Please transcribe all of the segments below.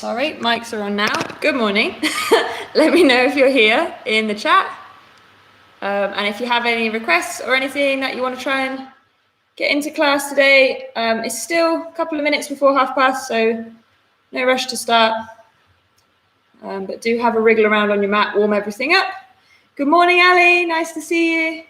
Sorry, mics are on now. Good morning. Let me know if you're here in the chat. And if you have any requests or anything that you want to try and get into class today, it's still a couple of minutes before past, so no rush to start. But do have a wriggle around on your mat, warm everything up. Good morning, Ali. Nice to see you.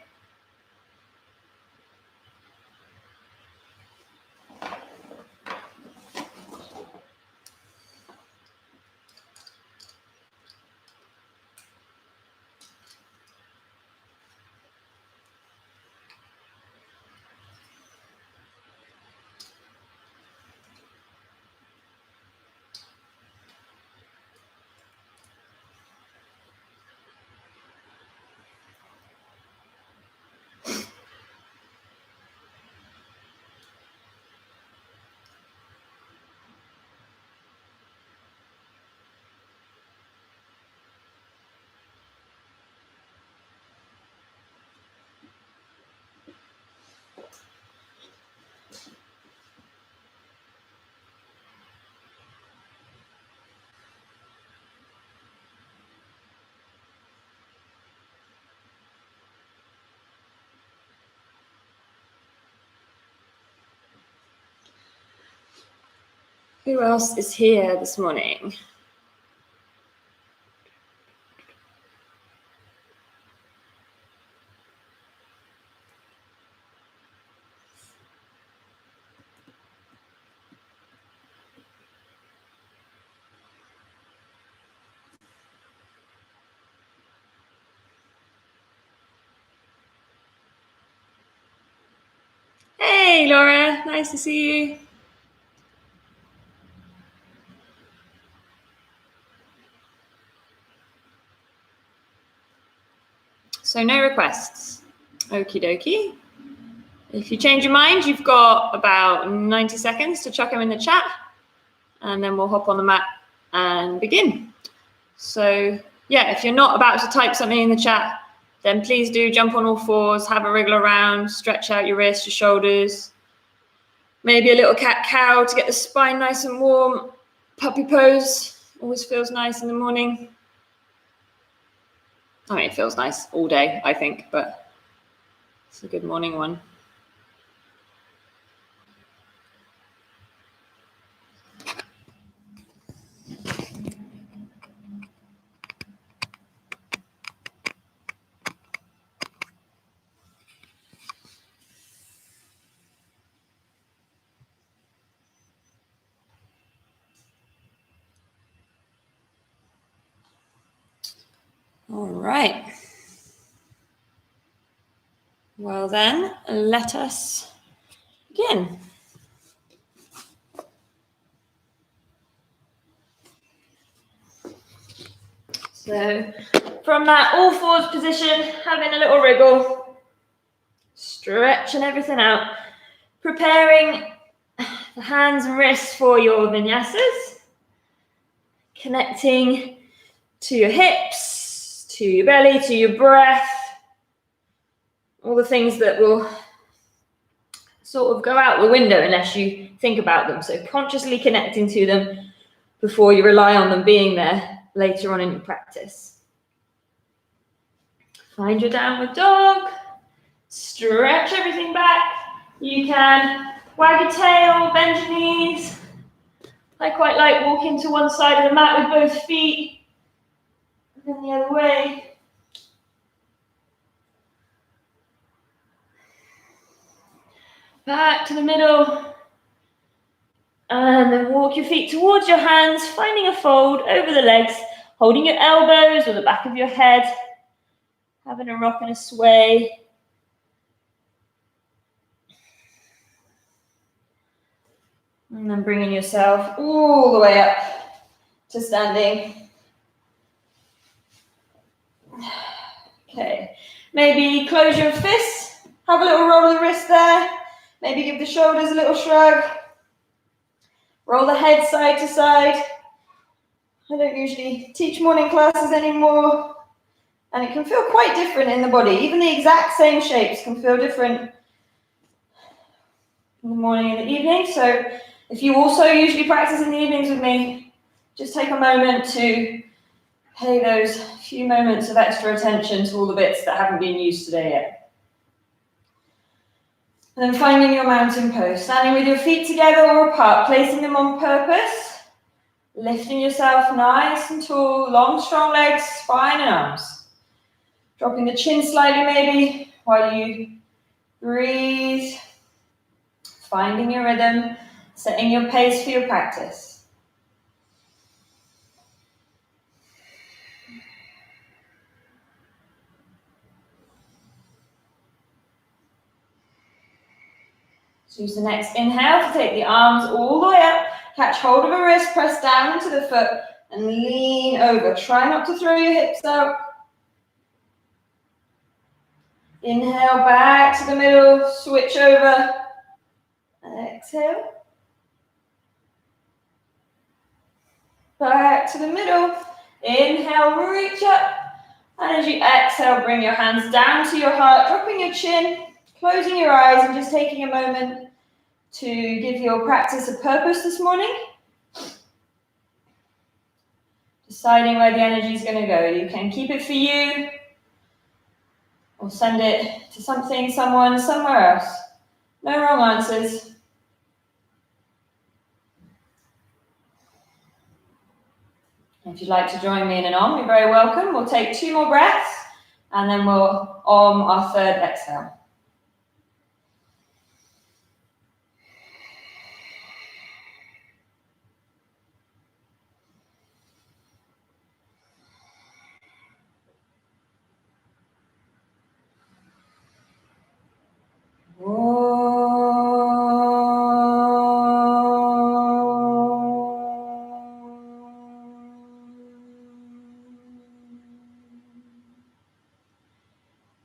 Who else is here this morning? Hey, Laura. Nice to see you. So no requests. Okie dokie. If you change your mind, you've got about 90 seconds to chuck them in the chat, and then we'll hop on the mat and begin. So yeah, if you're not about to type something in the chat, then please do jump on all fours, have a wriggle around, stretch out your wrists, your shoulders, maybe a little cat-cow to get the spine nice and warm. Puppy pose always feels nice in the morning. I mean, it feels nice all day, I think, but it's a good morning one. All right. Well then, let us begin. So from that all fours position, having a little wriggle, stretching everything out, preparing the hands and wrists for your vinyasas, connecting to your hips, to your belly, to your breath, all the things that will sort of go out the window unless you think about them. So consciously connecting to them before you rely on them being there later on in your practice. Find your downward dog, stretch everything back. You can wag your tail, bend your knees. I quite like walking to one side of the mat with both feet, and then the other way. Back to the middle, and then walk your feet towards your hands, finding a fold over the legs, holding your elbows or the back of your head, having a rock and a sway. And then bringing yourself all the way up to standing. Okay, maybe close your fists, have a little roll of the wrist there. Maybe give the shoulders a little shrug. Roll the head side to side. I don't usually teach morning classes anymore, and it can feel quite different in the body. Even the exact same shapes can feel different in the morning and the evening. So if you also usually practice in the evenings with me, Just take a moment to pay those few moments of extra attention to all the bits that haven't been used today yet. And then finding your mountain pose, standing with your feet together or apart, placing them on purpose, lifting yourself nice and tall, long, strong legs, spine and arms. Dropping the chin slightly maybe while you breathe, finding your rhythm, setting your pace for your practice. Use the next inhale to take the arms all the way up, catch hold of a wrist, press down into the foot and lean over. Try not to throw your hips out. Inhale back to the middle, switch over. Exhale. Back to the middle. Inhale, reach up. And as you exhale, bring your hands down to your heart, dropping your chin, closing your eyes and just taking a moment to give your practice a purpose this morning. Deciding where the energy is going to go. You can keep it for you or send it to something, someone, somewhere else. No wrong answers. If you'd like to join me in an Om, you're very welcome. We'll take 2 more breaths and then we'll Om our third exhale.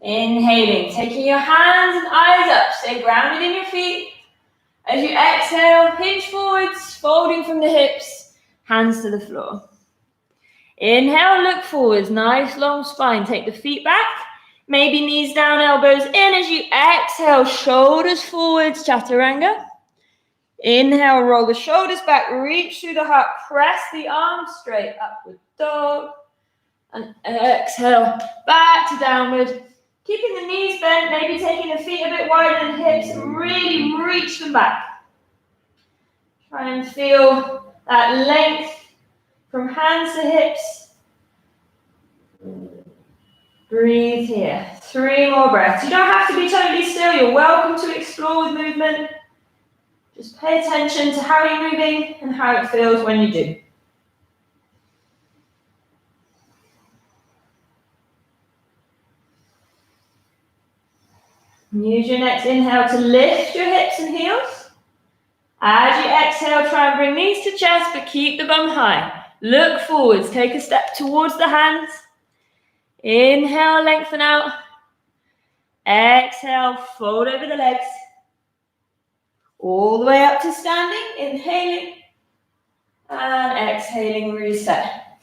Inhaling, taking your hands and eyes up, stay grounded in your feet. As you exhale, hinge forwards, folding from the hips, hands to the floor. Inhale, look forwards, nice long spine, take the feet back, maybe knees down, elbows in. As you exhale, shoulders forwards, chaturanga. Inhale, roll the shoulders back, reach through the heart, press the arms straight, upward dog. And exhale, back to downward. Keeping the knees bent, maybe taking the feet a bit wider than hips and really reach them back. Try and feel that length from hands to hips. Breathe here. 3 more breaths. You don't have to be totally still. You're welcome to explore with movement. Just pay attention to how you're moving and how it feels when you do. Use your next inhale to lift your hips and heels. As you exhale, try and bring knees to chest, but keep the bum high. Look forwards, take a step towards the hands. Inhale, lengthen out. Exhale, fold over the legs. All the way up to standing, inhaling. And exhaling, reset.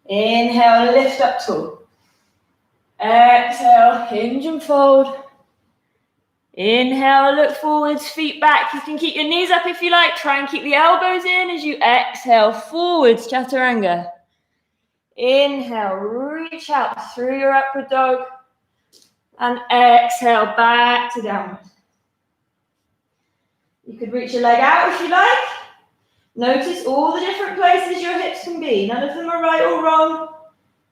Inhale, lift up tall. Exhale, hinge and fold. Inhale, look forwards, feet back. You can keep your knees up if you like. Try and keep the elbows in as you exhale, forwards, chaturanga. Inhale, reach out through your upward dog. And exhale, back to downward. You could reach your leg out if you like. Notice all the different places your hips can be. None of them are right or wrong.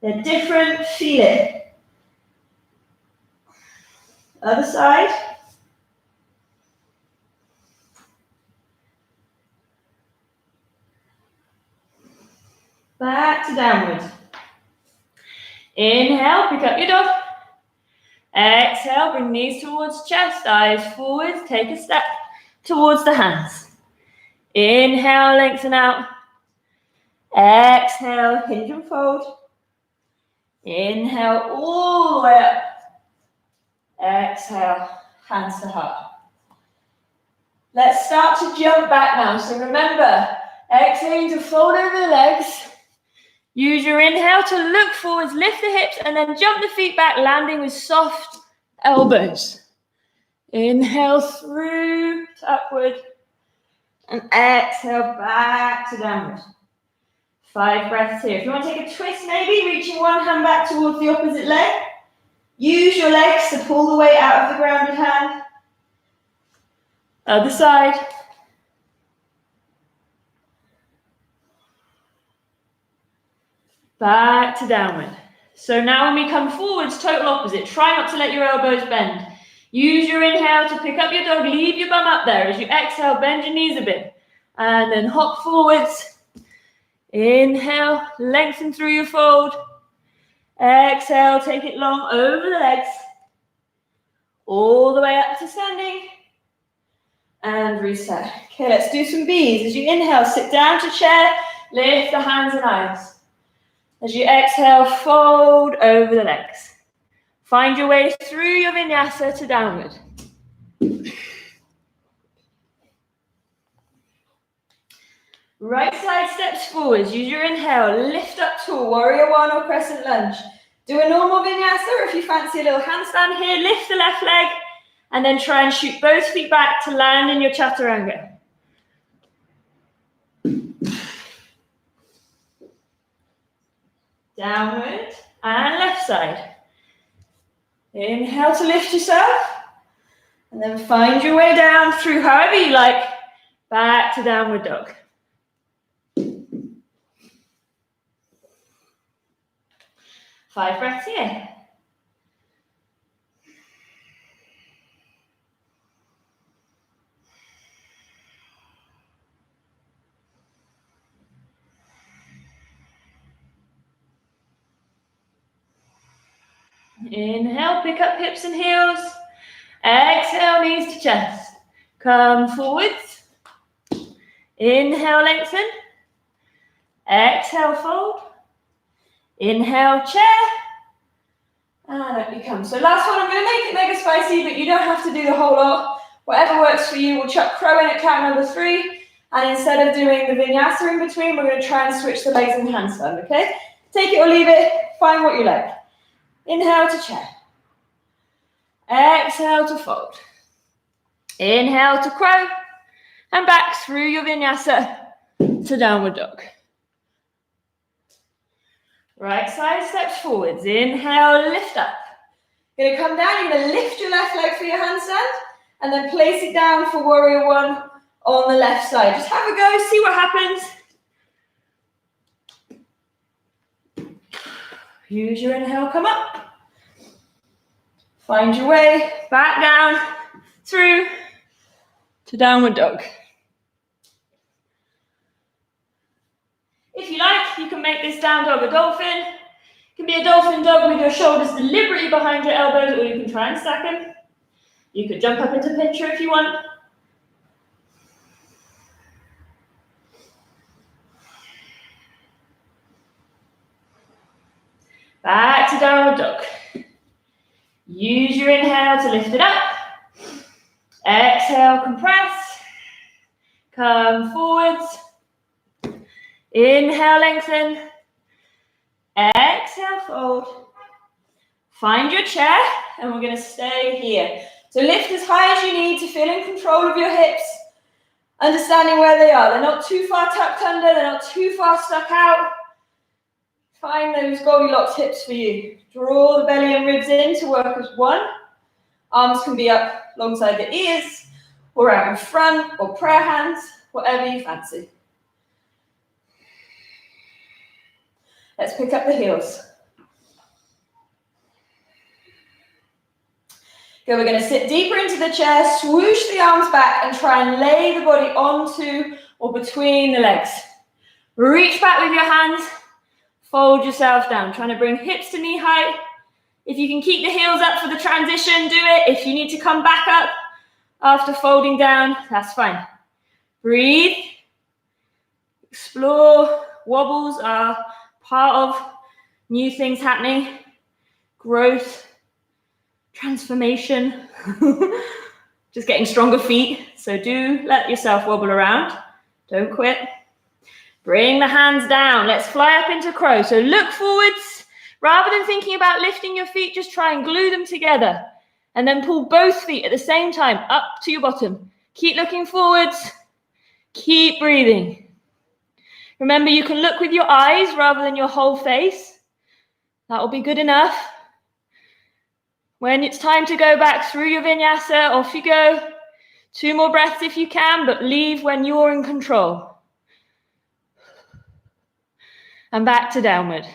They're different. Feel it. Other side. Back to downward. Inhale, pick up your dog. Exhale, bring knees towards chest, eyes forwards, take a step towards the hands. Inhale, lengthen out. Exhale, hinge and fold. Inhale, all the way up. Exhale, hands to heart. Let's start to jump back now. So remember, exhaling to fold over the legs. Use your inhale to look forwards, lift the hips, and then jump the feet back, landing with soft elbows. Inhale through to upward, and exhale back to downward. 5 breaths here. If you want to take a twist, maybe reaching one hand back towards the opposite leg. Use your legs to pull the weight out of the grounded hand. Other side. Back to downward. So now when we come forwards, total opposite. Try not to let your elbows bend. Use your inhale to pick up your dog. Leave your bum up there. As you exhale, bend your knees a bit. And then hop forwards. Inhale, lengthen through your fold. Exhale, take it long over the legs. All the way up to standing. And reset. Okay, let's do some B's. As you inhale, sit down to chair. Lift the hands and eyes. As you exhale, fold over the legs. Find your way through your vinyasa to downward. Right side steps forwards. Use your inhale. Lift up tall, warrior one or crescent lunge. Do a normal vinyasa, or if you fancy a little handstand here, lift the left leg and then try and shoot both feet back to land in your chaturanga. Downward and left side. Inhale to lift yourself. And then find your way down through however you like. Back to downward dog. Five breaths here. Inhale, pick up hips and heels. Exhale, knees to chest. Come forwards. Inhale, lengthen. Exhale, fold. Inhale, chair. And up you come. So last one, I'm going to make it mega spicy, but you don't have to do the whole lot. Whatever works for you. We'll chuck crow in at count number 3. And instead of doing the vinyasa in between, we're going to try and switch the legs in handstand, okay? Take it or leave it. Find what you like. Inhale to chair. Exhale to fold. Inhale to crow. And back through your vinyasa to downward dog. Right side steps forwards. Inhale, lift up. You're going to come down. You're going to lift your left leg for your handstand. And then place it down for warrior one on the left side. Just have a go. See what happens. Use your inhale, come up. Find your way back down, through to downward dog. If you like, you can make this down dog a dolphin. It can be a dolphin dog with your shoulders deliberately behind your elbows, or you can try and stack them. You could jump up into pincher if you want. Back to downward dog. Use your inhale to lift it up. Exhale, compress. Come forwards. Inhale, lengthen. Exhale, fold. Find your chair, and we're going to stay here. So lift as high as you need to feel in control of your hips, understanding where they are. They're not too far tucked under, they're not too far stuck out. Find those Goldilocks hips for you. Draw the belly and ribs in to work as one. Arms can be up alongside the ears, or out in front, or prayer hands, whatever you fancy. Let's pick up the heels. Good, we're going to sit deeper into the chair, swoosh the arms back, and try and lay the body onto or between the legs. Reach back with your hands, fold yourself down, trying to bring hips to knee height. If you can keep the heels up for the transition, do it. If you need to come back up after folding down, that's fine. Breathe. Explore. Wobbles are part of new things happening. Growth. Transformation. Just getting stronger feet. So do let yourself wobble around. Don't quit. Bring the hands down. Let's fly up into crow. So look forwards. Rather than thinking about lifting your feet, just try and glue them together. And then pull both feet at the same time up to your bottom. Keep looking forwards. Keep breathing. Remember, you can look with your eyes rather than your whole face. That will be good enough. When it's time to go back through your vinyasa, off you go. 2 more breaths if you can, but leave when you're in control. And back to downward.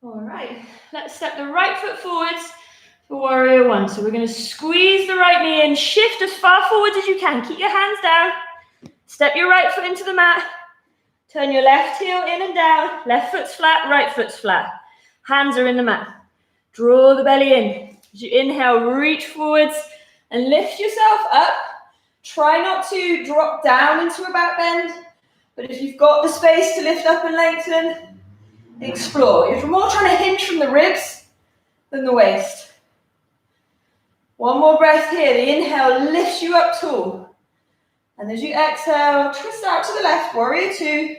All right, let's step the right foot forwards for warrior one. So we're going to squeeze the right knee in, shift as far forwards as you can. Keep your hands down. Step your right foot into the mat. Turn your left heel in and down. Left foot's flat, right foot's flat. Hands are in the mat. Draw the belly in. As you inhale, reach forwards and lift yourself up. Try not to drop down into a back bend, but if you've got the space to lift up and lengthen, explore. You're more trying to hinge from the ribs than the waist. One more breath here. The inhale lifts you up tall. And as you exhale, twist out to the left, warrior two.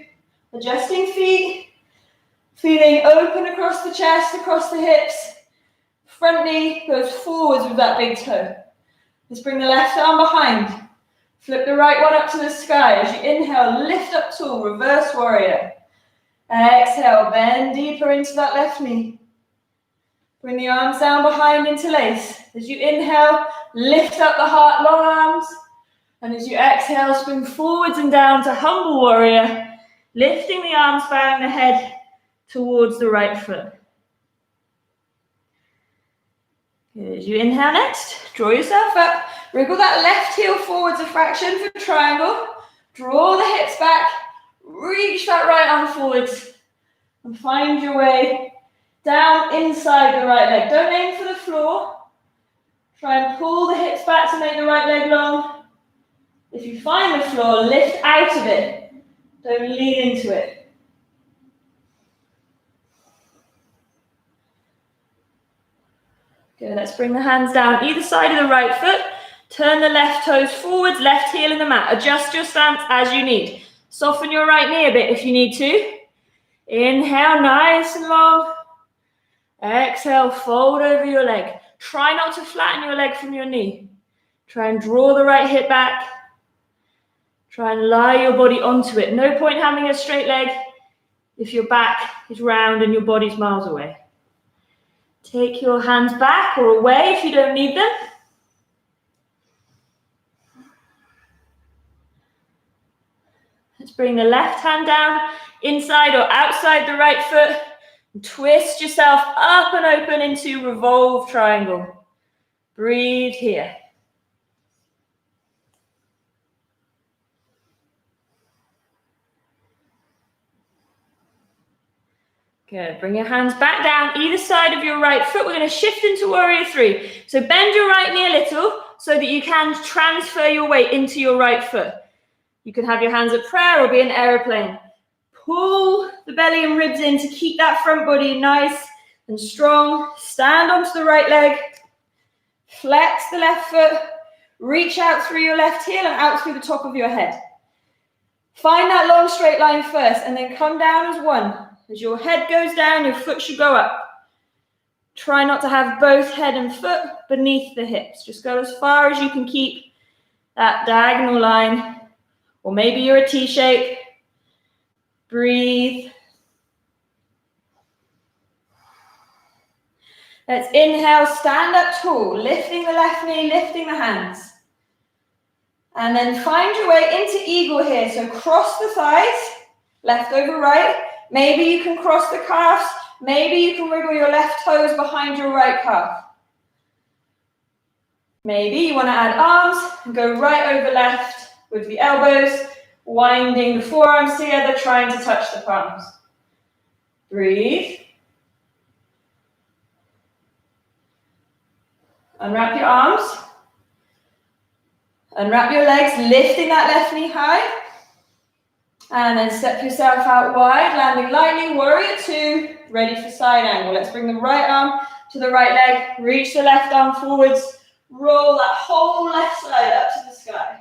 Adjusting feet. Feeling open across the chest, across the hips. Front knee goes forwards with that big toe. Let's bring the left arm behind. Flip the right one up to the sky. As you inhale, lift up tall, reverse warrior. Exhale, bend deeper into that left knee. Bring the arms down behind, interlace. As you inhale, lift up the heart, long arms. And as you exhale, spin forwards and down to humble warrior, lifting the arms, bowing the head towards the right foot. Good. As you inhale next, draw yourself up. Wriggle that left heel forwards a fraction for triangle. Draw the hips back. Reach that right arm forwards. And find your way down inside the right leg. Don't aim for the floor. Try and pull the hips back to make the right leg long. If you find the floor, lift out of it. Don't lean into it. Good, let's bring the hands down either side of the right foot. Turn the left toes forwards, left heel in the mat. Adjust your stance as you need. Soften your right knee a bit if you need to. Inhale, nice and long. Exhale, fold over your leg. Try not to flatten your leg from your knee. Try and draw the right hip back. Try and lie your body onto it. No point having a straight leg if your back is round and your body's miles away. Take your hands back or away if you don't need them. Let's bring the left hand down, inside or outside the right foot. And twist yourself up and open into revolve triangle. Breathe here. Good. Bring your hands back down either side of your right foot. We're going to shift into warrior three. So bend your right knee a little so that you can transfer your weight into your right foot. You can have your hands at prayer or be an aeroplane. Pull the belly and ribs in to keep that front body nice and strong. Stand onto the right leg. Flex the left foot. Reach out through your left heel and out through the top of your head. Find that long straight line first and then come down as one. As your head goes down, your foot should go up. Try not to have both head and foot beneath the hips. Just go as far as you can keep that diagonal line. Or maybe you're a T-shape. Breathe. Let's inhale, stand up tall, lifting the left knee, lifting the hands. And then find your way into eagle here. So cross the thighs, left over right. Maybe you can cross the calves. Maybe you can wiggle your left toes behind your right calf. Maybe you want to add arms and go right over left with the elbows, winding the forearms together, trying to touch the palms. Breathe. Unwrap your arms. Unwrap your legs, lifting that left knee high. And then step yourself out wide, landing lightly, warrior two, ready for side angle. Let's bring the right arm to the right leg, reach the left arm forwards, roll that whole left side up to the sky.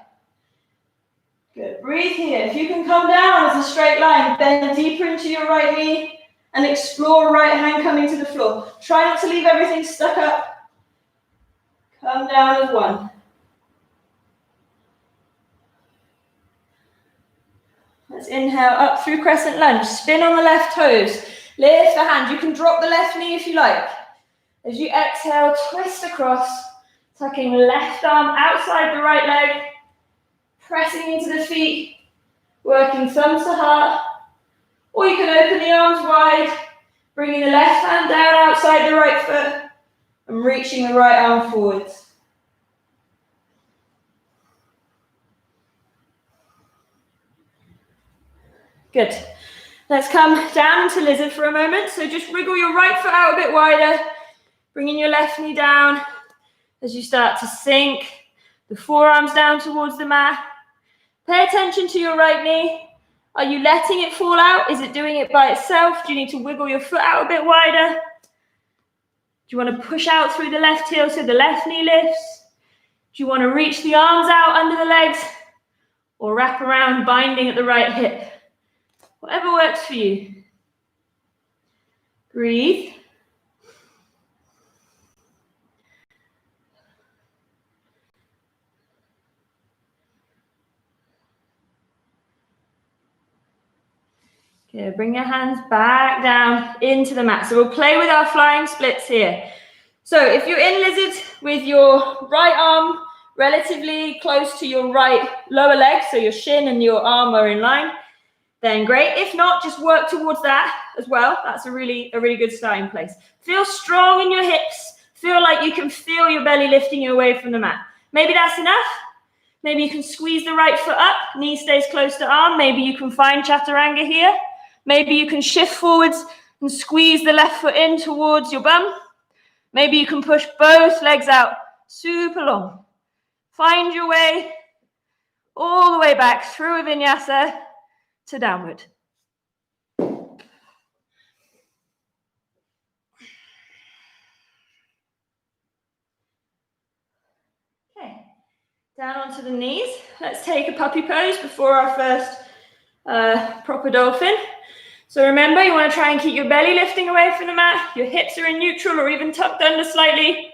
Good, breathe here. If you can come down as a straight line, bend deeper into your right knee and explore right hand coming to the floor. Try not to leave everything stuck up. Come down as one. Let's inhale up through crescent lunge. Spin on the left toes. Lift the hand. You can drop the left knee if you like. As you exhale, twist across, tucking left arm outside the right leg, pressing into the feet, working thumbs to heart. Or you can open the arms wide, bringing the left hand down outside the right foot and reaching the right arm forwards. Good. Let's come down into lizard for a moment. So just wriggle your right foot out a bit wider, bringing your left knee down as you start to sink the forearms down towards the mat. Pay attention to your right knee. Are you letting it fall out? Is it doing it by itself? Do you need to wiggle your foot out a bit wider? Do you want to push out through the left heel so the left knee lifts? Do you want to reach the arms out under the legs or wrap around binding at the right hip? Whatever works for you. Breathe. Good. Bring your hands back down into the mat. So we'll play with our flying splits here. So if you're in lizard with your right arm relatively close to your right lower leg, so your shin and your arm are in line, then great. If not, just work towards that as well. That's a really good starting place. Feel strong in your hips. Feel like you can feel your belly lifting you away from the mat. Maybe that's enough. Maybe you can squeeze the right foot up, knee stays close to arm. Maybe you can find chaturanga here. Maybe you can shift forwards and squeeze the left foot in towards your bum. Maybe you can push both legs out super long. Find your way all the way back through a vinyasa to downward. Okay, down onto the knees. Let's take a puppy pose before our first proper dolphin. So remember, you want to try and keep your belly lifting away from the mat. Your hips are in neutral or even tucked under slightly.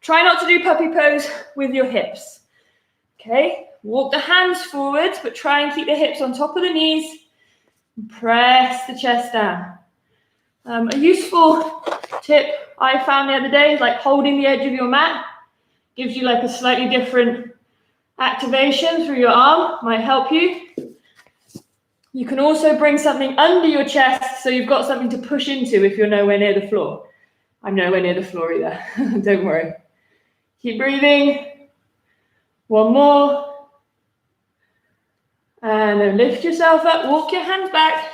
Try not to do puppy pose with your hips. Okay, walk the hands forwards, but try and keep the hips on top of the knees. Press the chest down. A useful tip I found the other day is like holding the edge of your mat. Gives you like a slightly different activation through your arm. Might help you. You can also bring something under your chest so you've got something to push into if you're nowhere near the floor. I'm nowhere near the floor either. Don't worry. Keep breathing. One more. And then lift yourself up. Walk your hands back.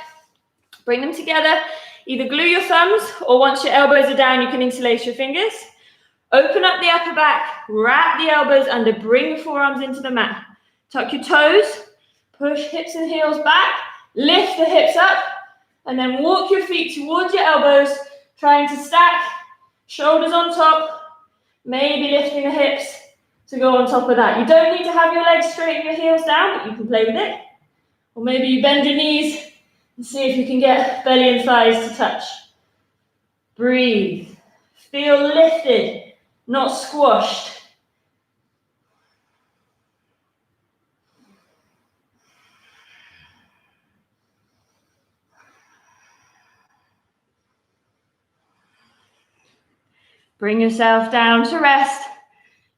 Bring them together. Either glue your thumbs or once your elbows are down, you can interlace your fingers. Open up the upper back. Wrap the elbows under. Bring the forearms into the mat. Tuck your toes. Push hips and heels back. Lift the hips up. And then walk your feet towards your elbows, trying to stack. Shoulders on top. Maybe lifting the hips to go on top of that. You don't need to have your legs straight and your heels down, but you can play with it. Or maybe you bend your knees and see if you can get belly and thighs to touch. Breathe. Feel lifted, not squashed. Bring yourself down to rest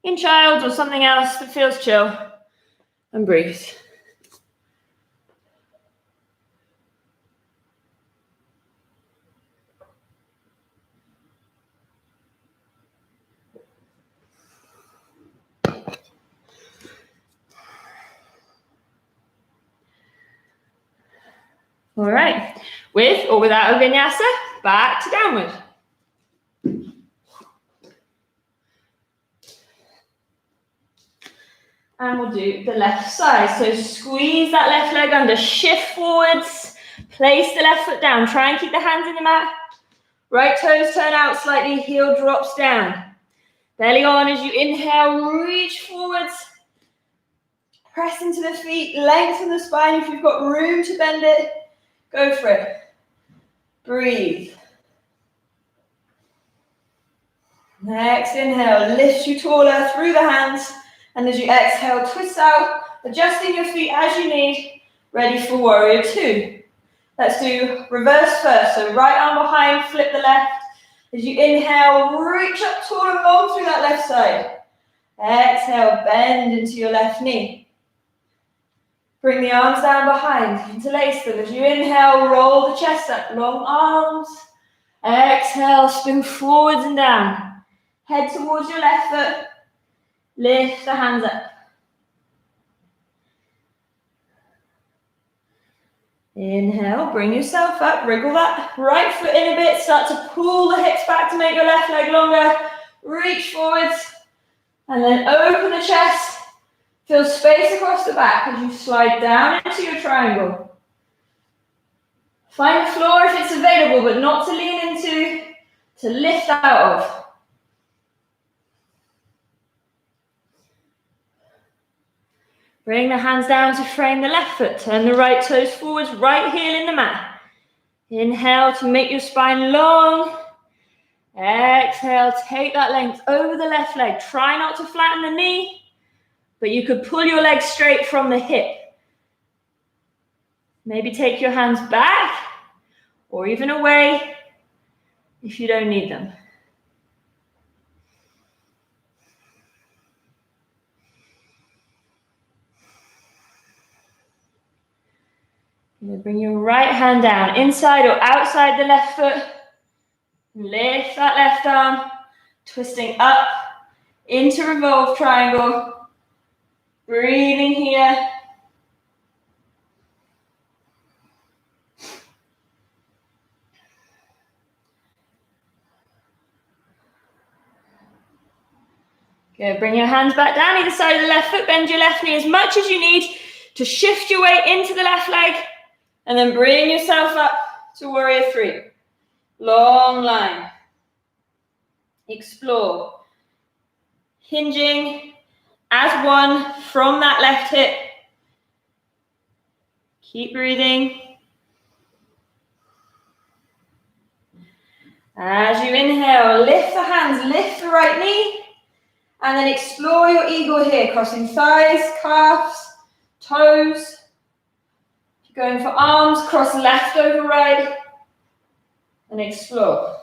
in child or something else that feels chill, and breathe. All right, with or without a vinyasa, back to downward. And we'll do the left side. So squeeze that left leg under, shift forwards, place the left foot down. Try and keep the hands in the mat. Right toes turn out slightly, heel drops down. Belly on as you inhale, reach forwards. Press into the feet, lengthen the spine. If you've got room to bend it, go for it. Breathe. Next inhale, lift you taller through the hands. And as you exhale, twist out, adjusting your feet as you need, ready for warrior two. Let's do reverse first. So right arm behind, flip the left. As you inhale, reach up tall and long through that left side. Exhale, bend into your left knee. Bring the arms down behind, interlace them. As you inhale, roll the chest up, long arms. Exhale, spin forwards and down. Head towards your left foot. Lift the hands up. Inhale, bring yourself up, wriggle that right foot in a bit, start to pull the hips back to make your left leg longer. Reach forwards, and then open the chest. Feel space across the back as you slide down into your triangle. Find the floor if it's available, but not to lean into, to lift out of. Bring the hands down to frame the left foot. Turn the right toes forwards, right heel in the mat. Inhale to make your spine long. Exhale, take that length over the left leg. Try not to flatten the knee, but you could pull your leg straight from the hip. Maybe take your hands back or even away if you don't need them. Bring your right hand down, inside or outside the left foot. Lift that left arm, twisting up into revolve triangle. Breathing here. Good, bring your hands back down either side of the left foot, bend your left knee as much as you need to shift your weight into the left leg, and then bring yourself up to warrior three. Long line. Explore. Hinging as one from that left hip. Keep breathing. As you inhale, lift the hands, lift the right knee, and then explore your eagle here, crossing thighs, calves, toes. If you're going for arms, cross left over right, and explore.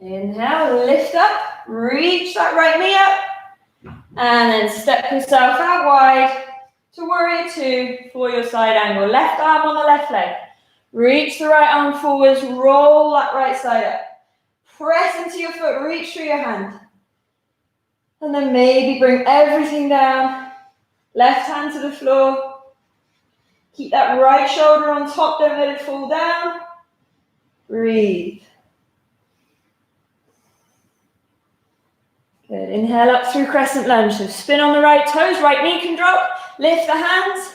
Inhale, lift up, reach that right knee up, and then step yourself out wide to warrior two for your side angle. Left arm on the left leg. Reach the right arm forwards, roll that right side up. Press into your foot, reach through your hand. And then maybe bring everything down. Left hand to the floor. Keep that right shoulder on top, don't let it fall down. Breathe. Good, inhale up through crescent lunge. So spin on the right toes, right knee can drop. Lift the hands.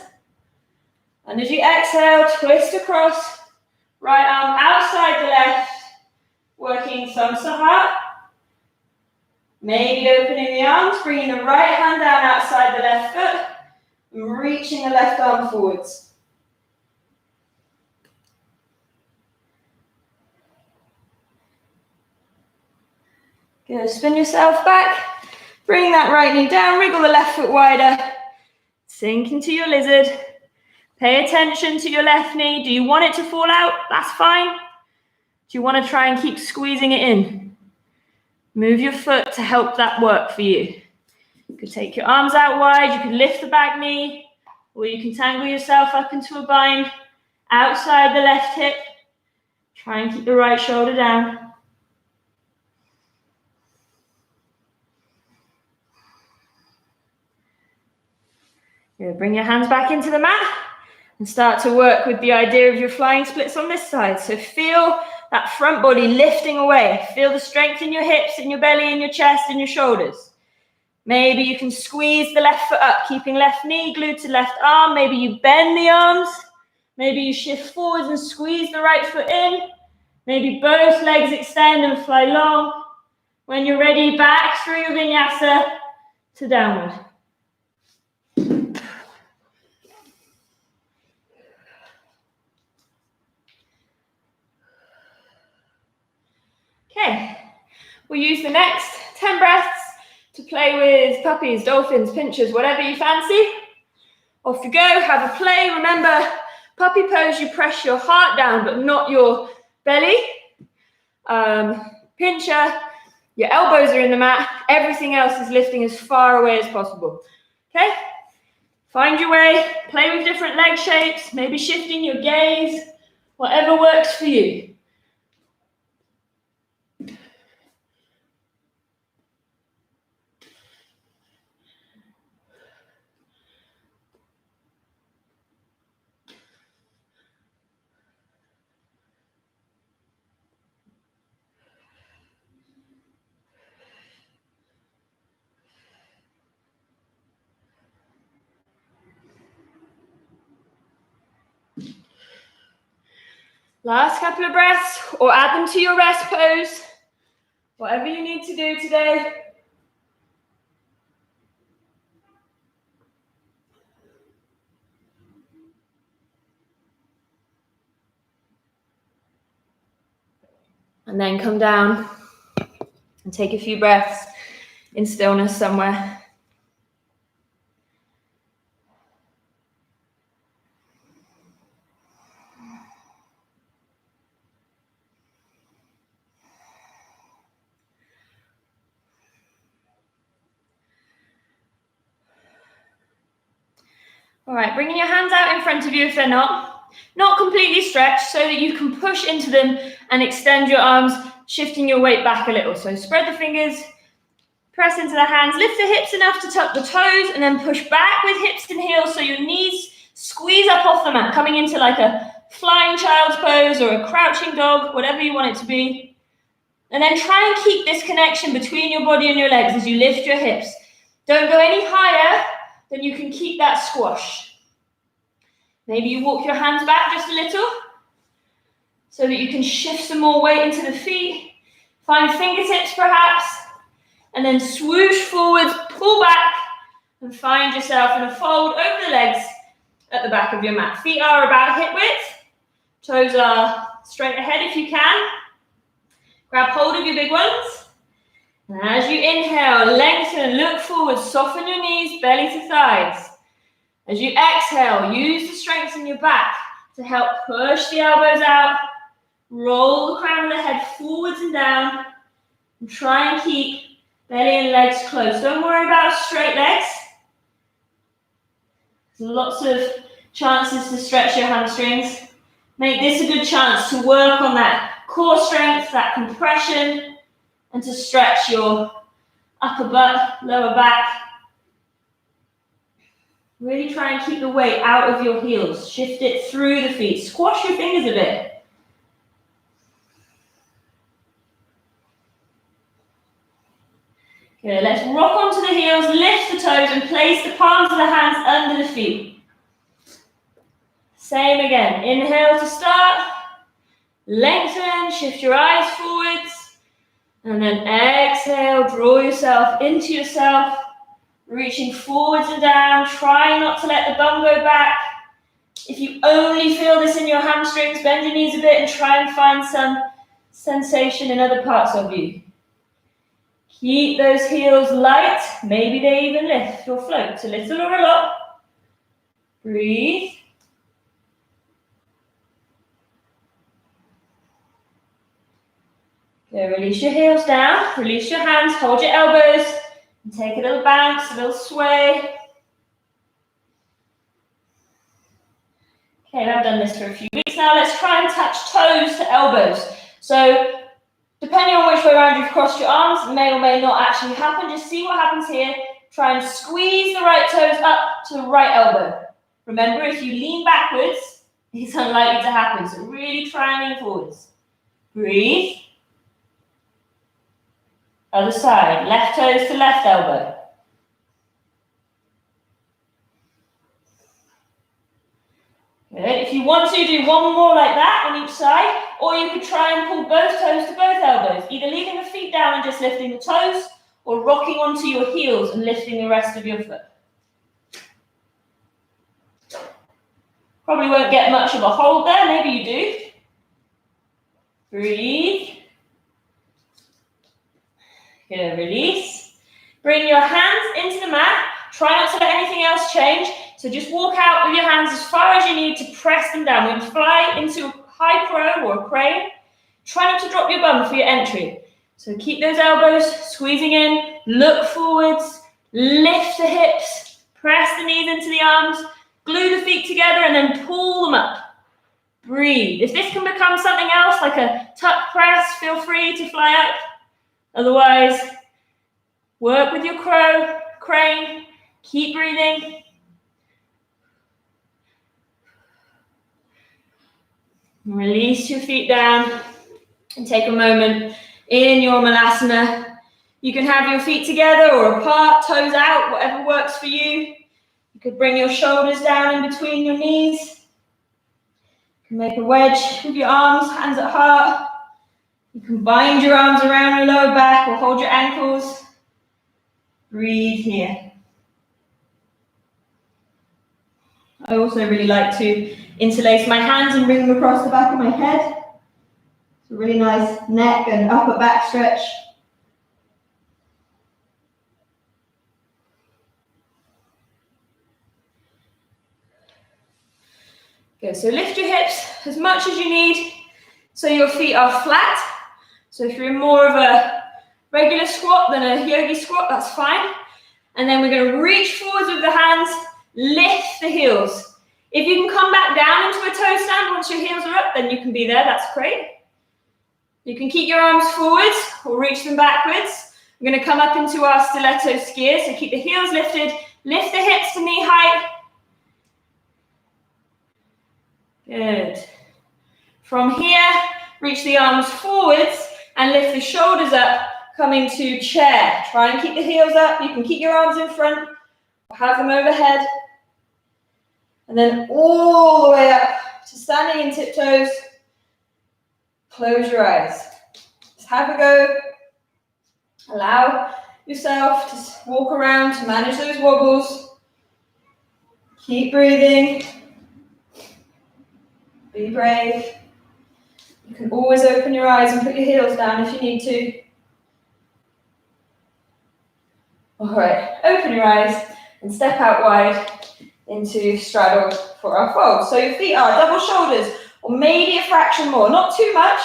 And as you exhale, twist across. Right arm outside the left. Working Samsaha. Maybe opening the arms, bringing the right hand down outside the left foot. And reaching the left arm forwards. Good, spin yourself back. Bring that right knee down, wriggle the left foot wider. Sink into your lizard. Pay attention to your left knee. Do you want it to fall out? That's fine. Do you want to try and keep squeezing it in? Move your foot to help that work for you. You could take your arms out wide. You could lift the back knee, or you can tangle yourself up into a bind outside the left hip. Try and keep the right shoulder down. Good. Bring your hands back into the mat and start to work with the idea of your flying splits on this side. So feel that front body lifting away. Feel the strength in your hips, in your belly, in your chest, in your shoulders. Maybe you can squeeze the left foot up, keeping left knee glued to left arm. Maybe you bend the arms. Maybe you shift forwards and squeeze the right foot in. Maybe both legs extend and fly long. When you're ready, back through your vinyasa to downward. Okay, we'll use the next 10 breaths to play with puppies, dolphins, pinchers, whatever you fancy. Off you go, have a play. Remember, puppy pose, you press your heart down, but not your belly. Pincher, your elbows are in the mat. Everything else is lifting as far away as possible. Okay? Find your way, play with different leg shapes, maybe shifting your gaze, whatever works for you. Last couple of breaths, or add them to your rest pose. Whatever you need to do today. And then come down and take a few breaths in stillness somewhere. All right, bringing your hands out in front of you if they're not completely stretched, so that you can push into them and extend your arms, shifting your weight back a little. So spread the fingers, press into the hands, lift the hips enough to tuck the toes, and then push back with hips and heels so your knees squeeze up off the mat, coming into like a flying child's pose or a crouching dog, whatever you want it to be. And then try and keep this connection between your body and your legs as you lift your hips. Don't go any higher than you can keep that squash. Maybe you walk your hands back just a little so that you can shift some more weight into the feet. Find fingertips perhaps, and then swoosh forwards, pull back, and find yourself in a fold over the legs at the back of your mat. Feet are about hip width, toes are straight ahead if you can. Grab hold of your big ones. And as you inhale, lengthen, look forward, soften your knees, belly to thighs. As you exhale, use the strength in your back to help push the elbows out, roll the crown of the head forwards and down, and try and keep belly and legs close. Don't worry about straight legs. There's lots of chances to stretch your hamstrings. Make this a good chance to work on that core strength, that compression, and to stretch your upper butt, lower back. Really try and keep the weight out of your heels. Shift it through the feet. Squash your fingers a bit. Good, let's rock onto the heels, lift the toes, and place the palms of the hands under the feet. Same again. Inhale to start. Lengthen, shift your eyes forwards. And then exhale, draw yourself into yourself, reaching forwards and down, trying not to let the bum go back. If you only feel this in your hamstrings, bend your knees a bit and try and find some sensation in other parts of you. Keep those heels light, maybe they even lift or float a little or a lot. Breathe. Okay, release your heels down, release your hands, hold your elbows, and take a little bounce, a little sway. Okay, I've done this for a few weeks now. Let's try and touch toes to elbows. So, depending on which way around you've crossed your arms, it may or may not actually happen. Just see what happens here. Try and squeeze the right toes up to the right elbow. Remember, if you lean backwards, it's unlikely to happen. So really try and lean forwards. Breathe. Other side, left toes to left elbow. Good. If you want to, do one more like that on each side, or you could try and pull both toes to both elbows, either leaving the feet down and just lifting the toes, or rocking onto your heels and lifting the rest of your foot. Probably won't get much of a hold there, maybe you do. Breathe. Good, release. Bring your hands into the mat. Try not to let anything else change. So just walk out with your hands as far as you need to press them down. When you fly into a high crow or a crane, try not to drop your bum for your entry. So keep those elbows squeezing in, look forwards, lift the hips, press the knees into the arms, glue the feet together and then pull them up. Breathe. If this can become something else like a tuck press, feel free to fly up. Otherwise, work with your crow, crane, keep breathing. Release your feet down and take a moment in your malasana. You can have your feet together or apart, toes out, whatever works for you. You could bring your shoulders down in between your knees. You can make a wedge with your arms, hands at heart. You can bind your arms around your lower back or hold your ankles. Breathe here. I also really like to interlace my hands and bring them across the back of my head. It's a really nice neck and upper back stretch. Good, so lift your hips as much as you need so your feet are flat. So if you're in more of a regular squat than a yogi squat, that's fine. And then we're going to reach forwards with the hands, lift the heels. If you can come back down into a toe stand once your heels are up, then you can be there, that's great. You can keep your arms forwards or reach them backwards. We're going to come up into our stiletto skier, so keep the heels lifted, lift the hips to knee height. Good. From here, reach the arms forwards and lift the shoulders up, coming to chair. Try and keep the heels up. You can keep your arms in front or have them overhead. And then all the way up to standing in tiptoes. Close your eyes. Just have a go. Allow yourself to walk around to manage those wobbles. Keep breathing. Be brave. You can always open your eyes and put your heels down if you need to. All right, open your eyes and step out wide into straddle for our fold. So your feet are double shoulders or maybe a fraction more, not too much.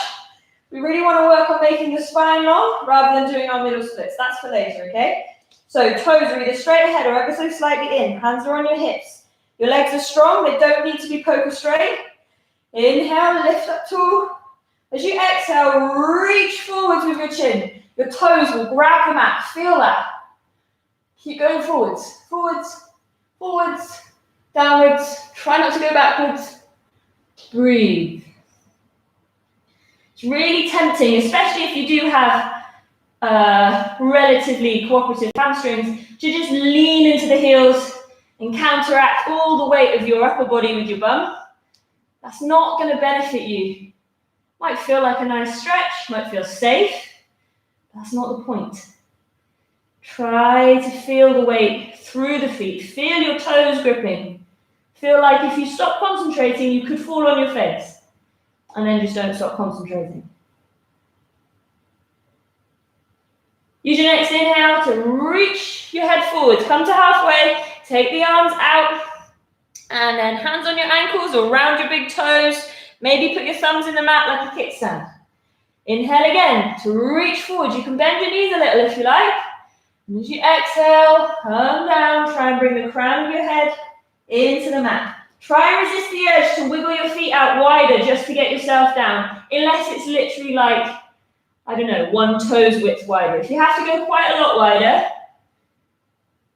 We really want to work on making the spine long rather than doing our middle splits. That's for later, okay? So toes are either straight ahead or ever so slightly in. Hands are on your hips. Your legs are strong. They don't need to be poker straight. Inhale, lift up tall. As you exhale, reach forwards with your chin. Your toes will grab the mat. Feel that. Keep going forwards, forwards, forwards, downwards. Try not to go backwards. Breathe. It's really tempting, especially if you do have relatively cooperative hamstrings, to just lean into the heels and counteract all the weight of your upper body with your bum. That's not going to benefit you. Might feel like a nice stretch, might feel safe. That's not the point. Try to feel the weight through the feet. Feel your toes gripping. Feel like if you stop concentrating, you could fall on your face. And then just don't stop concentrating. Use your next inhale to reach your head forward. Come to halfway, take the arms out, and then hands on your ankles or round your big toes. Maybe put your thumbs in the mat like a kickstand. Inhale again to reach forward. You can bend your knees a little if you like. And as you exhale, come down. Try and bring the crown of your head into the mat. Try and resist the urge to wiggle your feet out wider just to get yourself down, unless it's literally like, I don't know, one toes width wider. If you have to go quite a lot wider,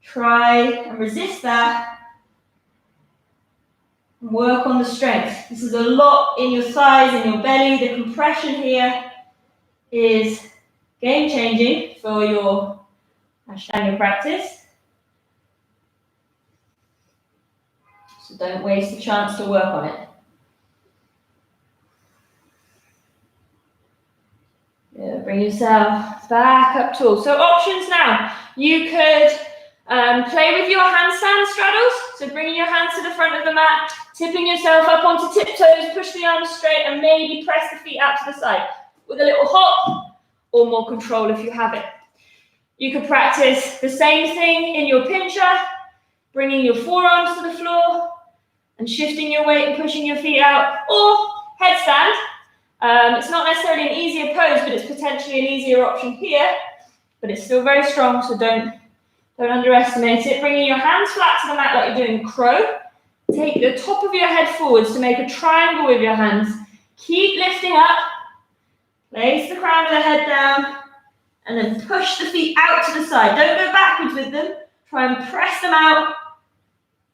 try and resist that. And work on the strength. This is a lot in your thighs and your belly. The compression here is game-changing for your Ashtanga practice. So don't waste the chance to work on it. Yeah, bring yourself back up tall. So options now. You could play with your handstand straddles. So bringing your hands to the front of the mat, tipping yourself up onto tiptoes, push the arms straight, and maybe press the feet out to the side with a little hop or more control if you have it. You could practice the same thing in your pincher, bringing your forearms to the floor and shifting your weight and pushing your feet out, or headstand. It's not necessarily an easier pose, but it's potentially an easier option here, but it's still very strong, so don't underestimate it. Bringing your hands flat to the mat like you're doing crow. Take the top of your head forwards to make a triangle with your hands. Keep lifting up. Place the crown of the head down, and then push the feet out to the side. Don't go backwards with them. Try and press them out,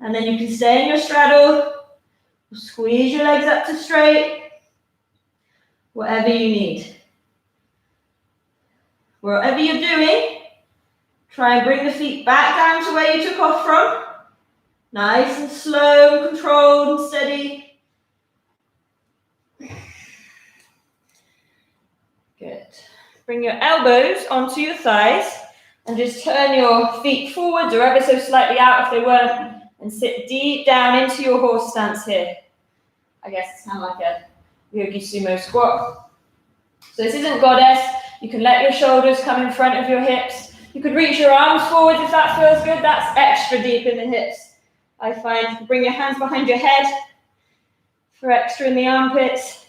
and then you can stay in your straddle. Squeeze your legs up to straight. Whatever you need. Whatever you're doing, try and bring the feet back down to where you took off from. Nice and slow, controlled and steady. Good. Bring your elbows onto your thighs and just turn your feet forwards or ever so slightly out if they weren't, and sit deep down into your horse stance here. I guess it's kind of like a yogi sumo squat. So this isn't goddess. You can let your shoulders come in front of your hips. You could reach your arms forward if that feels good. That's extra deep in the hips. I find bring your hands behind your head for extra in the armpits.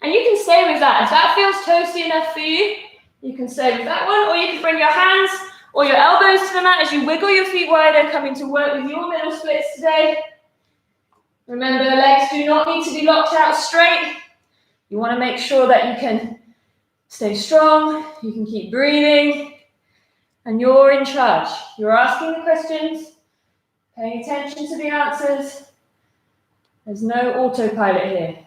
And you can stay with that. If that feels toasty enough for you, you can stay with that one, or you can bring your hands or your elbows to the mat as you wiggle your feet wider, coming to work with your middle splits today. Remember, legs do not need to be locked out straight. You want to make sure that you can stay strong, you can keep breathing, and you're in charge. You're asking the questions, paying attention to the answers. There's no autopilot here.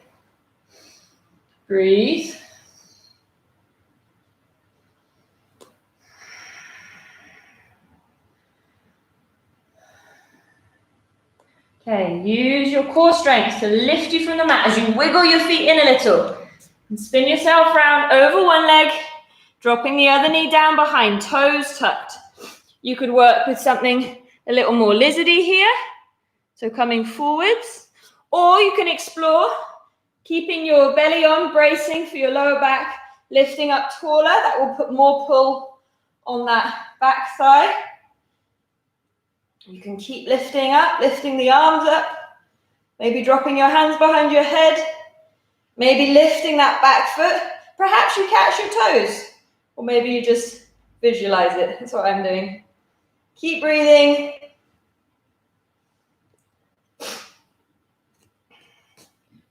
Breathe. Okay, use your core strength to lift you from the mat as you wiggle your feet in a little. And spin yourself round over one leg, dropping the other knee down behind, toes tucked. You could work with something a little more Lizzie here, so coming forwards. Or you can explore keeping your belly on, bracing for your lower back, lifting up taller. That will put more pull on that back thigh. You can keep lifting up, lifting the arms up, maybe dropping your hands behind your head, maybe lifting that back foot. Perhaps you catch your toes, or maybe you just visualize it. That's what I'm doing. Keep breathing.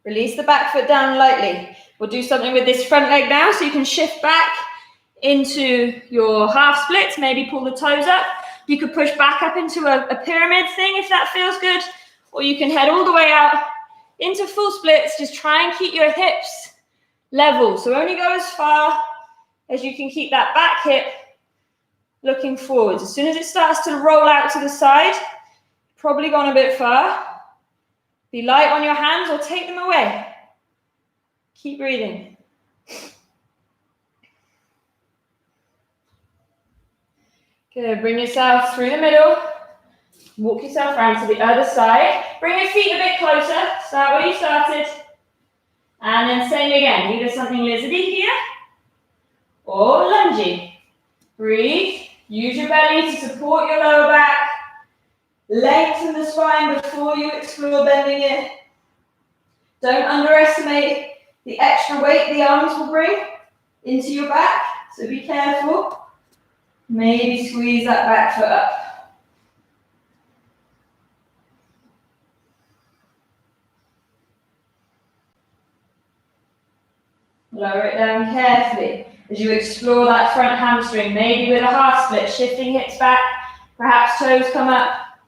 Release the back foot down lightly. We'll do something with this front leg now, so you can shift back into your half splits, maybe pull the toes up. You could push back up into a pyramid thing if that feels good, or you can head all the way out into full splits. Just try and keep your hips level. So only go as far as you can keep that back hip looking forwards. As soon as it starts to roll out to the side, probably gone a bit far. Be light on your hands or take them away. Keep breathing. Good, bring yourself through the middle. Walk yourself around to the other side. Bring your feet a bit closer. Start where you started. And then same again. Either something Lizzie here or lungy. Breathe. Use your belly to support your lower back. Lengthen the spine before you explore bending it. Don't underestimate the extra weight the arms will bring into your back. So be careful. Maybe squeeze that back foot up. Lower it down carefully as you explore that front hamstring, maybe with a half split, shifting hips back, perhaps toes come up,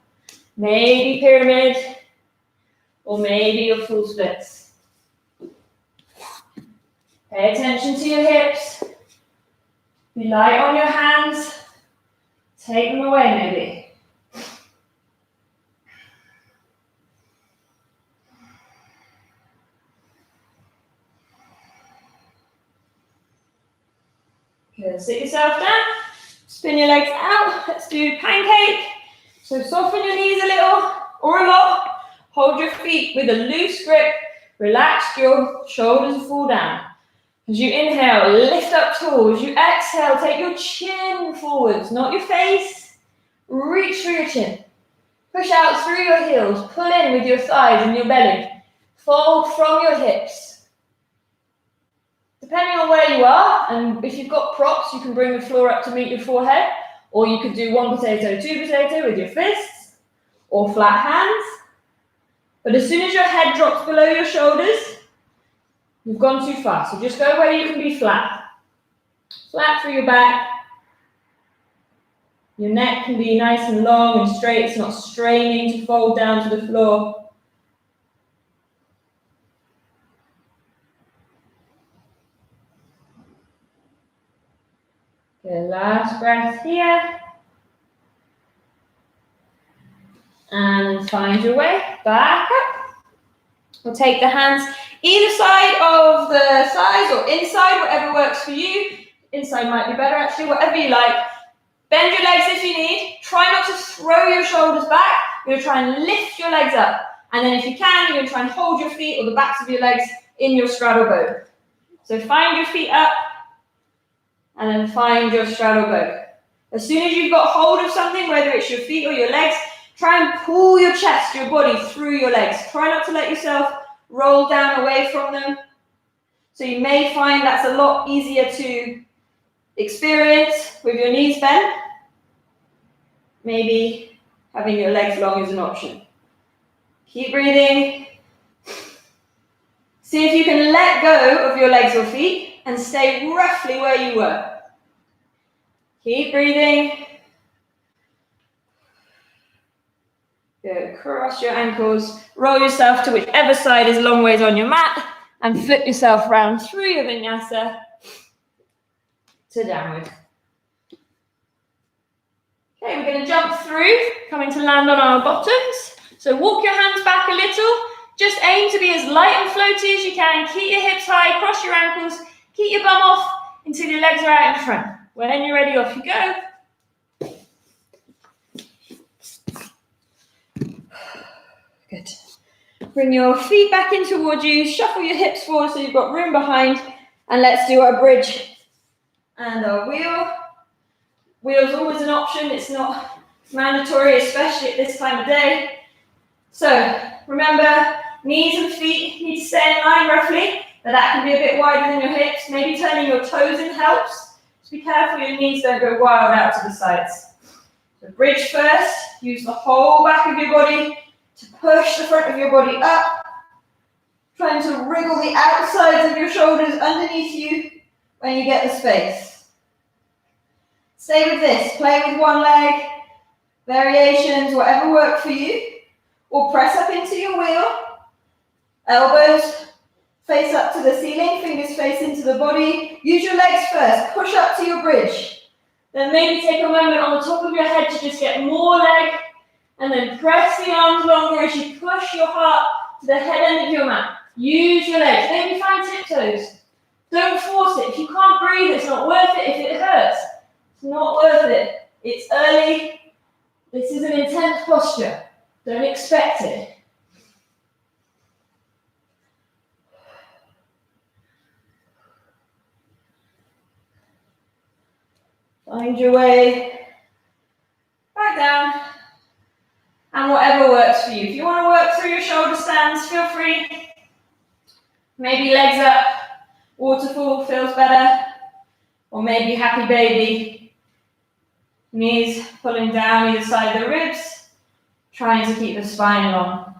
maybe pyramid, or maybe your full splits. Pay attention to your hips. Be light on your hands. Take them away, maybe. Good. Sit yourself down. Spin your legs out. Let's do pancake. So soften your knees a little or a lot. Hold your feet with a loose grip. Relax your shoulders and fall down. As you inhale, lift up tall. As you exhale, take your chin forwards, not your face. Reach through your chin. Push out through your heels. Pull in with your thighs and your belly. Fold from your hips. Depending on where you are, and if you've got props, you can bring the floor up to meet your forehead, or you could do 1 potato, 2 potato with your fists, or flat hands. But as soon as your head drops below your shoulders, you've gone too far. So just go where you can be flat. Flat through your back. Your neck can be nice and long and straight. It's not straining to fold down to the floor. Good, last breath here. And find your way back up. We'll take the hands either side of the thighs or inside, whatever works for you. Inside might be better actually, whatever you like. Bend your legs if you need. Try not to throw your shoulders back. You're going to try and lift your legs up. And then if you can, you're going to try and hold your feet or the backs of your legs in your straddle bow. So find your feet up and then find your straddle bow. As soon as you've got hold of something, whether it's your feet or your legs, try and pull your chest, your body through your legs. Try not to let yourself roll down away from them. So you may find that's a lot easier to experience with your knees bent. Maybe having your legs long is an option. Keep breathing. See if you can let go of your legs or feet and stay roughly where you were. Keep breathing. Good. Cross your ankles. Roll yourself to whichever side is long ways on your mat and flip yourself round through your vinyasa to downward. Okay, we're going to jump through, coming to land on our bottoms. So walk your hands back a little. Just aim to be as light and floaty as you can. Keep your hips high, cross your ankles, keep your bum off until your legs are out in front. When you're ready, off you go. Good. Bring your feet back in towards you, shuffle your hips forward so you've got room behind, and let's do our bridge and our wheel. Wheel's always an option, it's not mandatory, especially at this time of day. So remember, knees and feet need to stay in line roughly, but that can be a bit wider than your hips. Maybe turning your toes in helps. Just be careful your knees don't go wild out to the sides. So bridge first, use the whole back of your body to push the front of your body up, trying to wriggle the outsides of your shoulders underneath you when you get the space. Stay with this, play with one leg, variations, whatever work for you, or press up into your wheel, elbows face up to the ceiling, fingers face into the body. Use your legs first, push up to your bridge. Then maybe take a moment on the top of your head to just get more leg, and then press the arms longer as you push your heart to the head end of your mat. Use your legs, maybe find tiptoes. Don't force it. If you can't breathe, it's not worth it. If it hurts, it's not worth it. It's early. This is an intense posture. Don't expect it. Find your way back down. And whatever works for you. If you want to work through your shoulder stands, feel free. Maybe legs up, waterfall feels better. Or maybe happy baby. Knees pulling down either side of the ribs, trying to keep the spine long.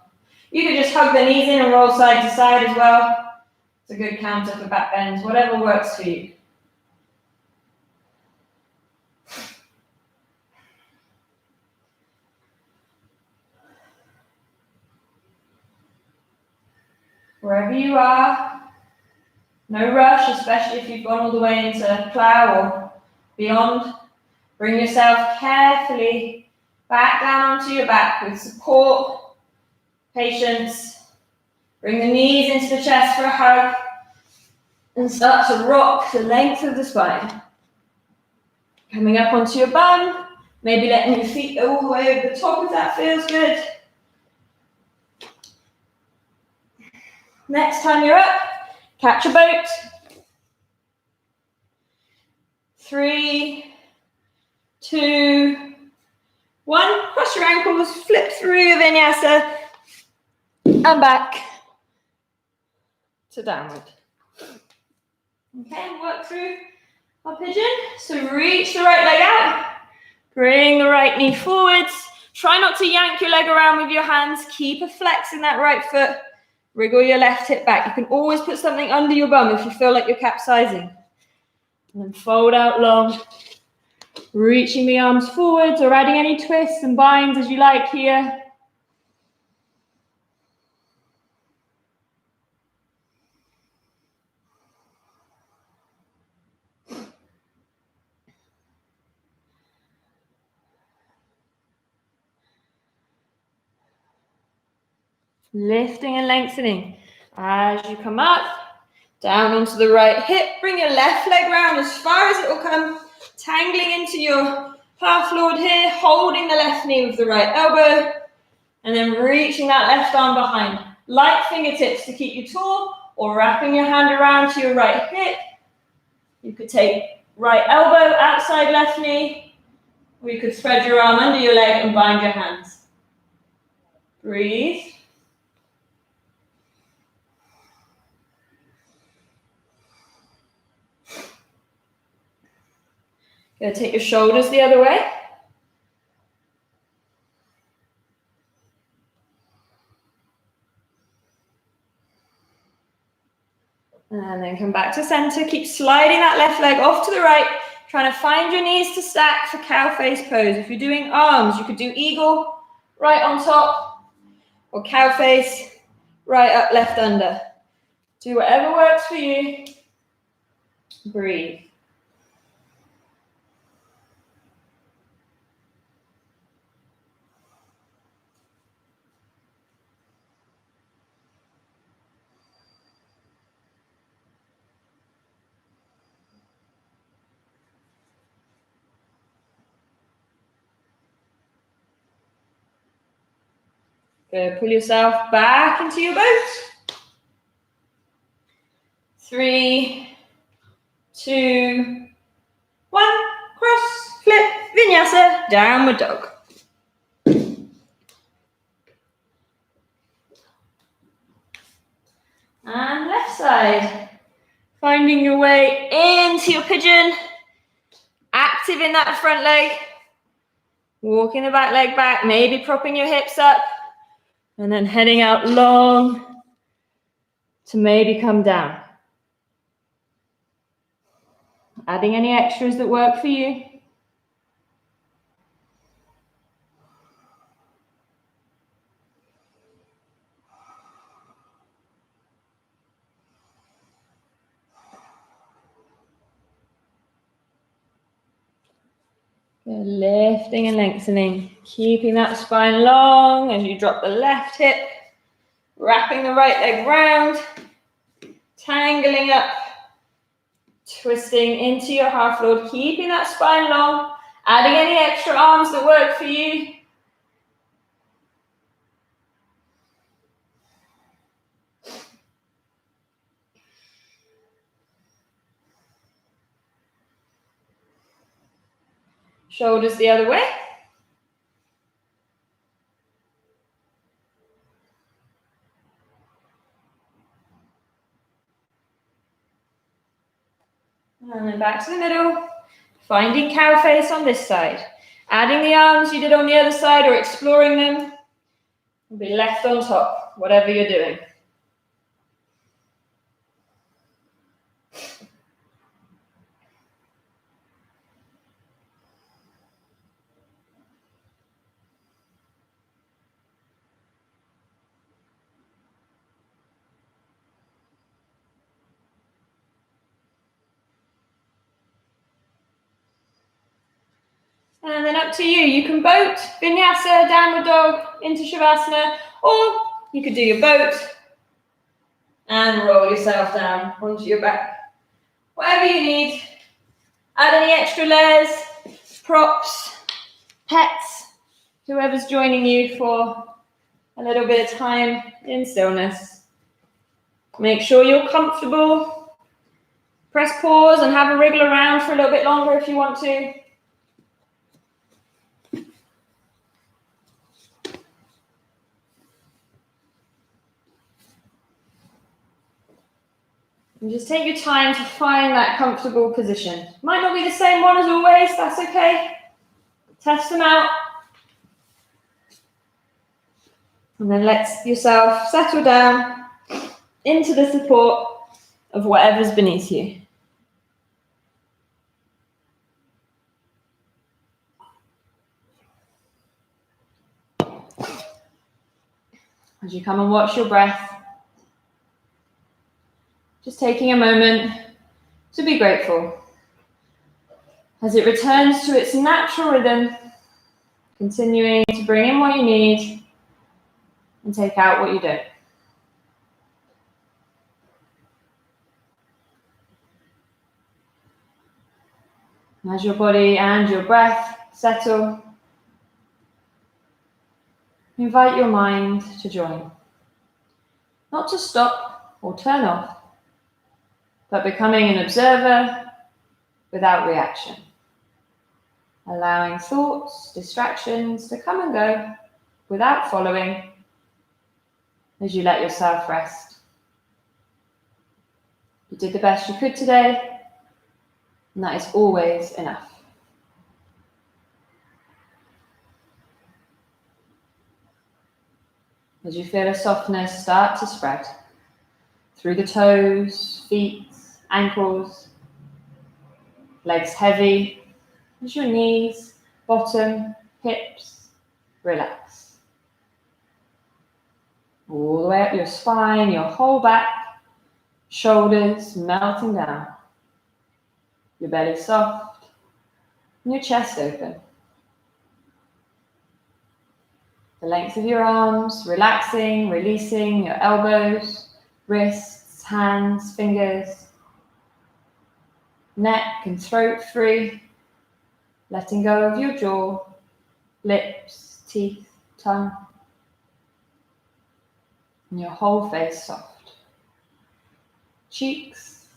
You could just hug the knees in and roll side to side as well. It's a good counter for back bends, whatever works for you. Wherever you are, no rush, especially if you've gone all the way into plow or beyond. Bring yourself carefully back down onto your back with support, patience. Bring the knees into the chest for a hug and start to rock the length of the spine. Coming up onto your bum, maybe letting your feet go all the way over the top if that feels good. Next time you're up, catch a boat. 3, 2, 1. Cross your ankles, flip through your vinyasa, and back to downward. Okay, work through our pigeon. So reach the right leg out, bring the right knee forwards. Try not to yank your leg around with your hands. Keep a flex in that right foot. Wriggle your left hip back. You can always put something under your bum if you feel like you're capsizing. And then fold out long, reaching the arms forwards or adding any twists and binds as you like here. Lifting and lengthening. As you come up, down onto the right hip, bring your left leg round as far as it will come, tangling into your half lord here, holding the left knee with the right elbow, and then reaching that left arm behind. Light fingertips to keep you tall, or wrapping your hand around to your right hip. You could take right elbow outside left knee, or you could spread your arm under your leg and bind your hands. Breathe. Going to take your shoulders the other way. And then come back to center. Keep sliding that left leg off to the right, trying to find your knees to stack for cow face pose. If you're doing arms, you could do eagle, right on top, or cow face, right up, left under. Do whatever works for you. Breathe. Good. Pull yourself back into your boat. 3, 2, 1. Cross, flip, vinyasa, downward dog. And left side. Finding your way into your pigeon. Active in that front leg. Walking the back leg back, maybe propping your hips up. And then heading out long to maybe come down. Adding any extras that work for you. Good. Lifting and lengthening. Keeping that spine long as you drop the left hip. Wrapping the right leg round. Tangling up. Twisting into your half lord. Keeping that spine long. Adding any extra arms that work for you. Shoulders the other way. And then back to the middle. Finding cow face on this side. Adding the arms you did on the other side or exploring them. And be left on top, whatever you're doing. And then up to you. You can boat, vinyasa, downward dog, into shavasana, or you could do your boat and roll yourself down onto your back. Whatever you need. Add any extra layers, props, pets, whoever's joining you for a little bit of time in stillness. Make sure you're comfortable. Press pause and have a wriggle around for a little bit longer if you want to. And just take your time to find that comfortable position. Might not be the same one as always, that's okay. Test them out. And then let yourself settle down into the support of whatever's beneath you. As you come and watch your breath, just taking a moment to be grateful. As it returns to its natural rhythm, continuing to bring in what you need and take out what you don't. As your body and your breath settle, invite your mind to join. Not to stop or turn off, but becoming an observer without reaction. Allowing thoughts, distractions to come and go without following as you let yourself rest. You did the best you could today, and that is always enough. As you feel a softness start to spread through the toes, feet, ankles, legs heavy, as your knees, bottom, hips relax. All the way up your spine, your whole back, shoulders melting down, your belly soft, and your chest open. The length of your arms, relaxing, releasing your elbows, wrists, hands, fingers, neck and throat free, letting go of your jaw, lips, teeth, tongue, and your whole face soft. Cheeks,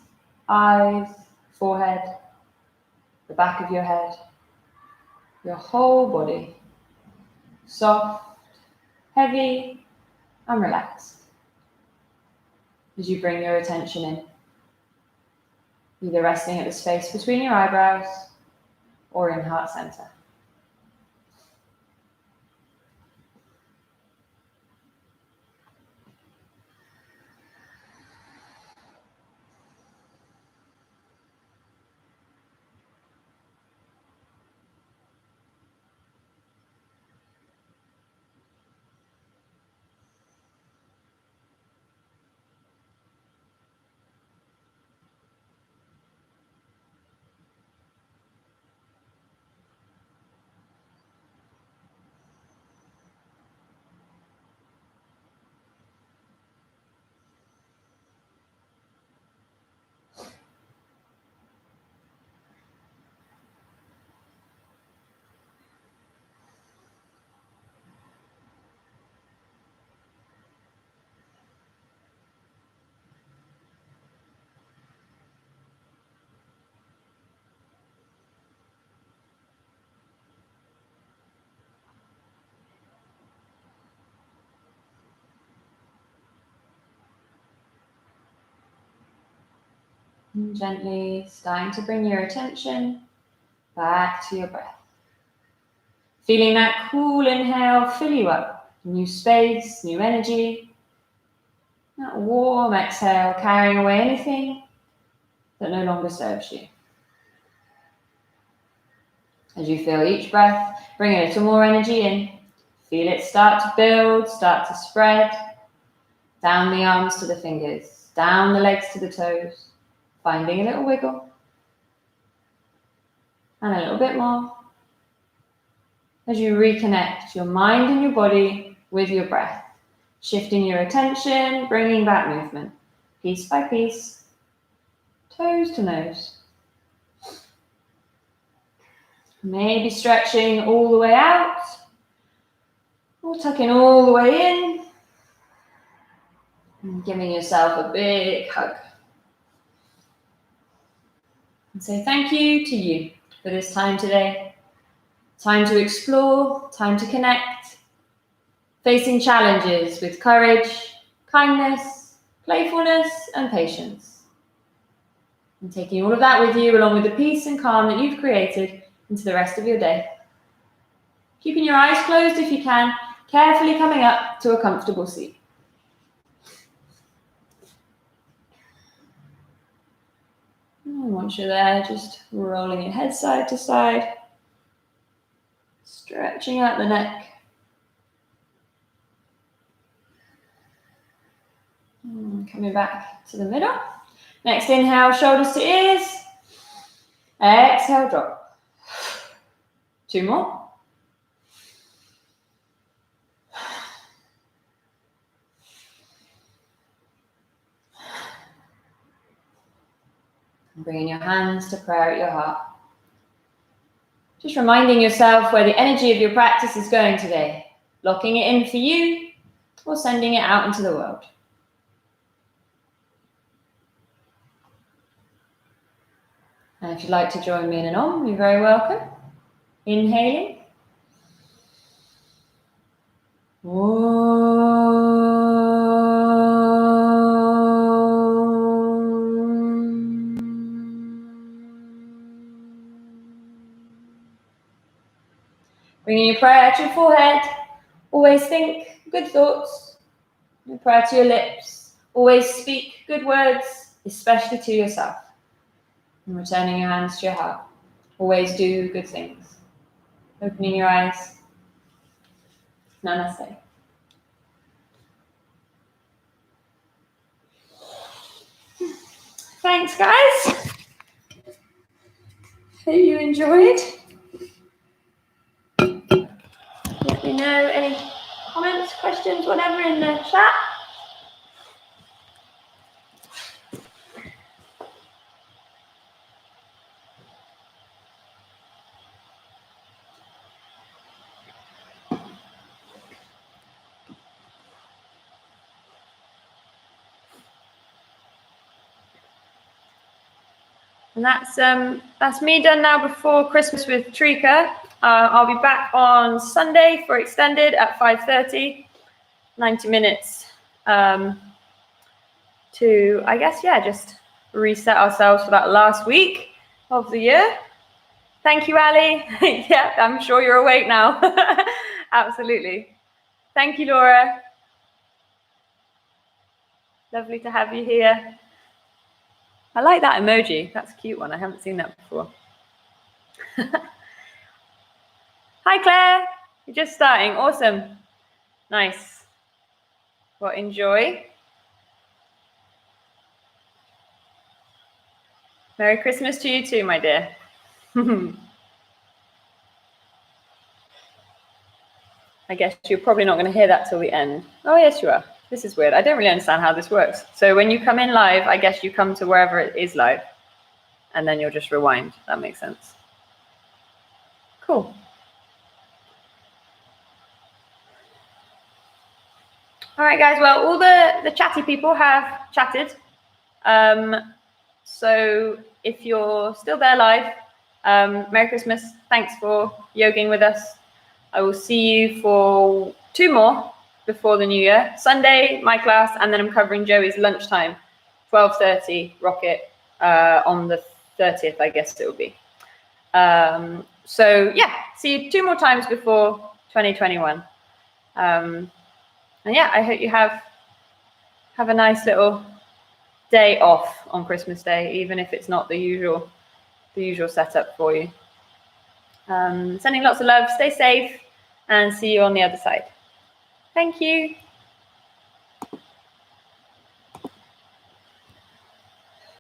eyes, forehead, the back of your head, your whole body, soft, heavy, and relaxed. As you bring your attention in, either resting at the space between your eyebrows or in heart center. And gently starting to bring your attention back to your breath. Feeling that cool inhale fill you up. New space, new energy. That warm exhale carrying away anything that no longer serves you. As you feel each breath, bring a little more energy in. Feel it start to build, start to spread. Down the arms to the fingers, down the legs to the toes. Finding a little wiggle. And a little bit more. As you reconnect your mind and your body with your breath. Shifting your attention, bringing back movement. Piece by piece. Toes to nose. Maybe stretching all the way out. Or tucking all the way in. And giving yourself a big hug. And say thank you to you for this time today. Time to explore, time to connect, facing challenges with courage, kindness, playfulness, and patience. And taking all of that with you, along with the peace and calm that you've created, into the rest of your day. Keeping your eyes closed if you can, carefully coming up to a comfortable seat. And once you're there, just rolling your head side to side, stretching out the neck. And coming back to the middle. Next inhale, shoulders to ears. Exhale, drop. 2 more. And bringing your hands to prayer at your heart. Just reminding yourself where the energy of your practice is going today. Locking it in for you or sending it out into the world. And if you'd like to join me in an Om, you're very welcome. Inhaling. Bringing your prayer to your forehead. Always think good thoughts. Your prayer to your lips. Always speak good words, especially to yourself. And returning your hands to your heart. Always do good things. Opening your eyes. Namaste. Thanks, guys. Hope you enjoyed. Let me know any comments, questions, whatever in the chat. And that's me done now before Christmas with Trika. I'll be back on Sunday for extended at 5:30, 90 minutes to, I guess, just reset ourselves for that last week of the year. Thank you, Ali. Yeah, I'm sure you're awake now. Absolutely. Thank you, Laura. Lovely to have you here. I like that emoji. That's a cute one. I haven't seen that before. Hi, Claire. You're just starting. Awesome. Nice. Well, enjoy. Merry Christmas to you too, my dear. I guess you're probably not going to hear that till the end. Oh, yes, you are. This is weird. I don't really understand how this works. So when you come in live, I guess you come to wherever it is live, and then you'll just rewind. That makes sense. Cool. All right, guys. Well, all the chatty people have chatted. So if you're still there live, Merry Christmas. Thanks for yogaing with us. I will see you for 2 more before the new year. Sunday, my class, and then I'm covering Joey's lunchtime, 12:30 Rocket on the 30th, I guess it will be. So yeah, see you 2 more times before 2021. And yeah, I hope you have a nice little day off on Christmas Day, even if it's not the usual setup for you. Sending lots of love, stay safe, and see you on the other side. Thank you.